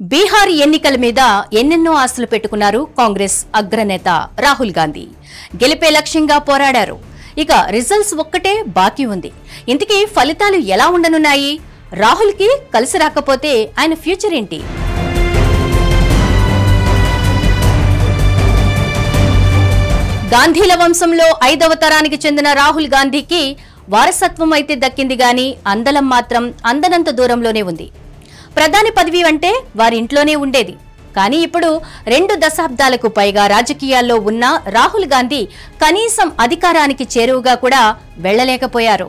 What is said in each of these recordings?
బీహార్ ఎన్నికల మీద ఎన్నెన్నో ఆశలు పెట్టుకున్నారు కాంగ్రెస్ అగ్రనేత రాహుల్ గాంధీ. గెలిపే లక్ష్యంగా పోరాడారు. ఇక రిజల్ట్స్ ఒక్కటే బాకీ ఉంది. ఇంతకీ ఫలితాలు ఎలా ఉండనున్నాయి? రాహుల్ కి కలిసి రాకపోతే ఆయన ఫ్యూచర్ ఏంటి? గాంధీల వంశంలో 5వ తరానికి చెందిన రాహుల్ గాంధీకి వారసత్వం అయితే దక్కింది గాని అందలం మాత్రం అందనంత దూరంలోనే ఉంది. ప్రధాని పదవి అంటే వారి ఇంట్లోనే ఉండేది. కానీ ఇప్పుడు 2 దశాబ్దాలకు పైగా రాజకీయాల్లో ఉన్న రాహుల్ గాంధీ కనీసం అధికారానికి చేరువగా కూడా వెళ్లలేకపోయారు.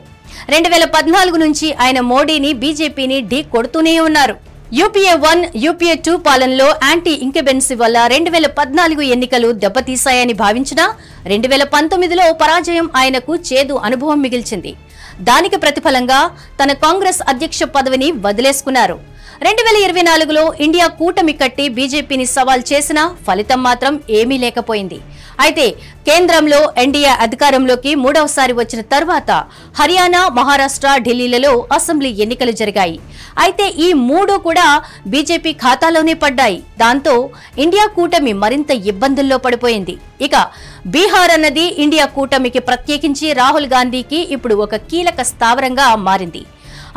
2014 నుంచి ఆయన మోడీని, బీజేపీని ఢీ కొడుతూనే ఉన్నారు. యూపీఏ 1, యూపీఏ 2 పాలనలో యాంటీ ఇంకబెన్సీ వల్ల 2014 ఎన్నికలు దెబ్బతీశాయని భావించినా 2019లో పరాజయం ఆయనకు చేదు అనుభవం మిగిల్చింది. దానికి ప్రతిఫలంగా తన కాంగ్రెస్ అధ్యక్ష పదవిని వదిలేసుకున్నారు. 2024లో ఇండియా కూటమి కట్టి బీజేపీని సవాల్ చేసినా ఫలితం మాత్రం ఏమీ లేకపోయింది. అయితే కేంద్రంలో ఎన్డీఏ అధికారంలోకి 3వసారి వచ్చిన తర్వాత హర్యానా, మహారాష్ట్ర, ఢిల్లీలలో అసెంబ్లీ ఎన్నికలు జరిగాయి. అయితే ఈ 3 కూడా బీజేపీ ఖాతాలోనే పడ్డాయి. దాంతో ఇండియా కూటమి మరింత ఇబ్బందుల్లో పడిపోయింది. ఇక బీహార్ అన్నది ఇండియా కూటమికి, ప్రత్యేకించి రాహుల్ గాంధీకి ఇప్పుడు ఒక కీలక స్థావరంగా మారింది.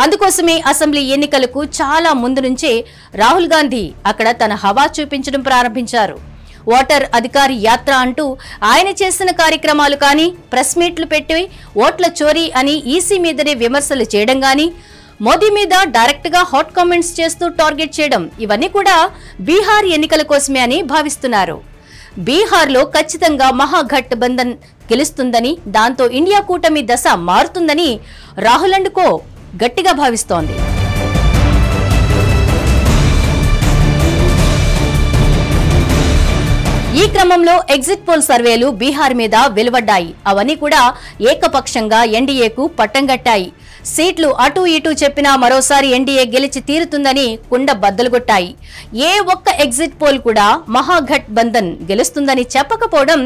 అందుకోసమే అసెంబ్లీ ఎన్నికలకు చాలా ముందు నుంచే రాహుల్ గాంధీ అక్కడ తన హవా చూపించడం ప్రారంభించారు. ఓటర్ అధికారి యాత్ర అంటూ ఆయన చేసిన కార్యక్రమాలు కానీ, ప్రెస్ మీట్లు పెట్టి ఓట్ల చోరీ అని ఈసీ మీదనే విమర్శలు చేయడం గానీ, మోదీ మీద డైరెక్ట్ గా హాట్ కామెంట్స్ చేస్తూ టార్గెట్ చేయడం, ఇవన్నీ కూడా బీహార్ ఎన్నికల కోసమే అని భావిస్తున్నారు. బీహార్లో ఖచ్చితంగా మహాగఠ్ బంధన్ గెలుస్తుందని, దాంతో ఇండియా కూటమి దశ మారుతుందని రాహుల్ అండ్ కో గట్టిగా భావిస్తోంది. ఈ క్రమంలో ఎగ్జిట్ పోల్ సర్వేలు బీహార్ మీద వెలువడ్డాయి. అవన్నీ కూడా ఏకపక్షంగా ఎన్డీఏకు పట్టం కట్టాయి. సీట్లు అటూ ఇటూ చెప్పినా మరోసారి ఎన్డీఏ గెలిచి తీరుతుందని కుండ బద్దలుగొట్టాయి. ఏ ఒక్క ఎగ్జిట్ పోల్ కూడా మహాగఠ్ బంధన్ గెలుస్తుందని చెప్పకపోవడం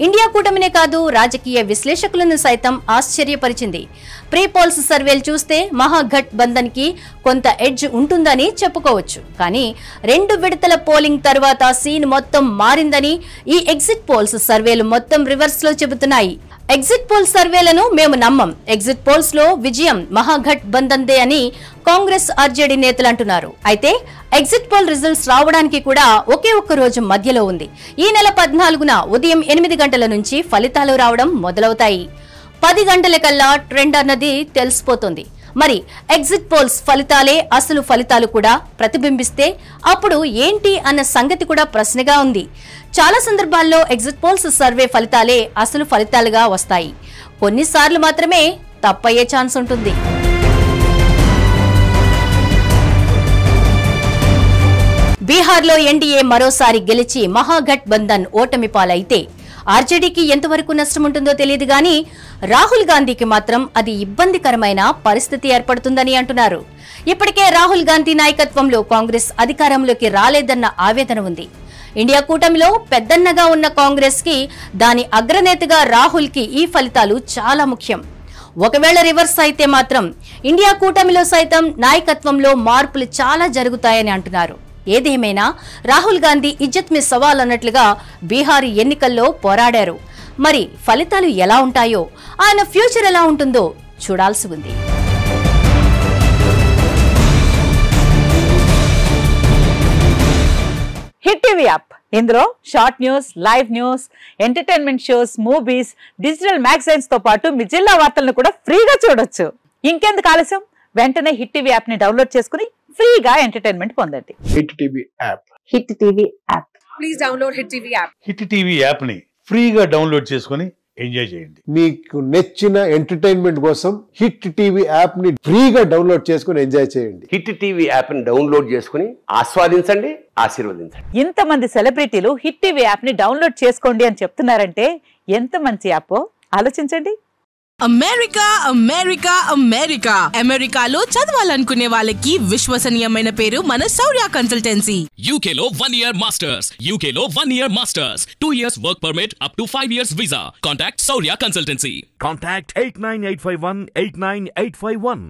ఇండియా కూటమినే కాదు, రాజకీయ విశ్లేషకులను సైతం ఆశ్చర్యపరిచింది. ప్రీ పోల్స్ సర్వేలు చూస్తే మహాగఠ్ బంధన్ కి కొంత ఎడ్జ్ ఉంటుందని చెప్పుకోవచ్చు. కానీ 2 విడతల పోలింగ్ తర్వాత సీన్ మొత్తం మారిందని ఈ ఎగ్జిట్ పోల్స్ సర్వేలు మొత్తం రివర్స్ లో చెబుతున్నాయి. ఎగ్జిట్ పోల్ సర్వేలను మేము నమ్మం. ఎగ్జిట్ పోల్స్ లో విజయం మహాగఠ్ బంధన్దే అని కాంగ్రెస్, ఆర్జేడీ నేతలు అంటున్నారు. అయితే ఎగ్జిట్ పోల్ రిజల్ట్స్ రావడానికి కూడా ఒకే ఒక్క రోజు మధ్యలో ఉంది. ఈ నెల 14న ఉదయం 8 గంటల నుంచి ఫలితాలు రావడం మొదలవుతాయి. 10 గంటలకల్లా ట్రెండ్ అన్నది తెలిసిపోతుంది. మరి ఎగ్జిట్ పోల్స్ ఫలితాలే అసలు ఫలితాలు కూడా ప్రతిబింబిస్తే అప్పుడు ఏంటి అన్న సంగతి కూడా ప్రశ్నగా ఉంది. చాలా సందర్భాల్లో ఎగ్జిట్ పోల్స్ సర్వే ఫలితాలే అసలు ఫలితాలుగా వస్తాయి. కొన్నిసార్లు మాత్రమే తప్పయ్యే ఛాన్స్ ఉంటుంది. బీహార్లో ఎన్డీఏ మరోసారి గెలిచి మహాగఠ్ బంధన్ ఓటమి పాలైతే ఆర్జేడీకి ఎంతవరకు నష్టం ఉంటుందో తెలియదు గానీ రాహుల్ గాంధీకి మాత్రం అది ఇబ్బందికరమైన పరిస్థితి ఏర్పడుతుందని అంటున్నారు. ఇప్పటికే రాహుల్ గాంధీ నాయకత్వంలో కాంగ్రెస్ అధికారంలోకి రాలేదన్న ఆవేదన ఉంది. ఇండియా కూటమిలో పెద్దన్నగా ఉన్న కాంగ్రెస్ కి, దాని అగ్రనేతగా రాహుల్ కి ఈ ఫలితాలు చాలా ముఖ్యం. ఒకవేళ రివర్స్ అయితే మాత్రం ఇండియా కూటమిలో సైతం నాయకత్వంలో మార్పులు చాలా జరుగుతాయని అంటున్నారు. ఏదేమైనా రాహుల్ గాంధీ ఇజ్జత్ మే సవాల్ అన్నట్లుగా బీహార్ ఎన్నికల్లో పోరాడారు. మరి ఫలితాలు ఎలా ఉంటాయో, ఆయన ఫ్యూచర్ ఎలా ఉంటుందో చూడాల్సి ఉంది. హిట్ టీవీ యాప్, ఇందులో short news, live news, entertainment shows, movies, digital magazines తో పాటు మీ జిల్లా వార్తలను కూడా ఫ్రీగా చూడొచ్చు. ఇంకెందుకు ఆలస్యం, వెంటనే హిట్ టీవీ యాప్ ని డౌన్లోడ్ చేసుకుని ఫ్రీగా ఎంటర్టైన్మెంట్ పొందండి. Hit TV app. Hit TV app. Please download hit TV app. Hit TV app ని ఫ్రీగా డౌన్లోడ్ చేసుకుని ఎంజాయ్ చేయండి. మీకు నచ్చిన ఎంటర్టైన్మెంట్ కోసం హిట్ టీవీ యాప్ ని ఫ్రీగా డౌన్లోడ్ చేసుకుని ఎంజాయ్ చేయండి. హిట్ టీవీ యాప్ ని డౌన్లోడ్ చేసుకుని ఆస్వాదించండి, ఆశీర్వదించండి. ఇంతమంది సెలబ్రిటీలు హిట్ టీవీ యాప్ ని డౌన్లోడ్ చేసుకోండి అని చెప్తున్నారంటే ఎంత మంచి యాప్ ఆలోచించండి. అమెరికా అమెరికా అమెరికా అమెరికాలో చదవాలనుకునే వాళ్ళకి విశ్వసనీయమైన పేరు మన శౌర్య కన్సల్టెన్సీ. UK లో 1 year masters. UK లో 1 year masters. 2 years work permit up to 5 years visa. Contact Shaurya Consultancy. Contact 89851 89851.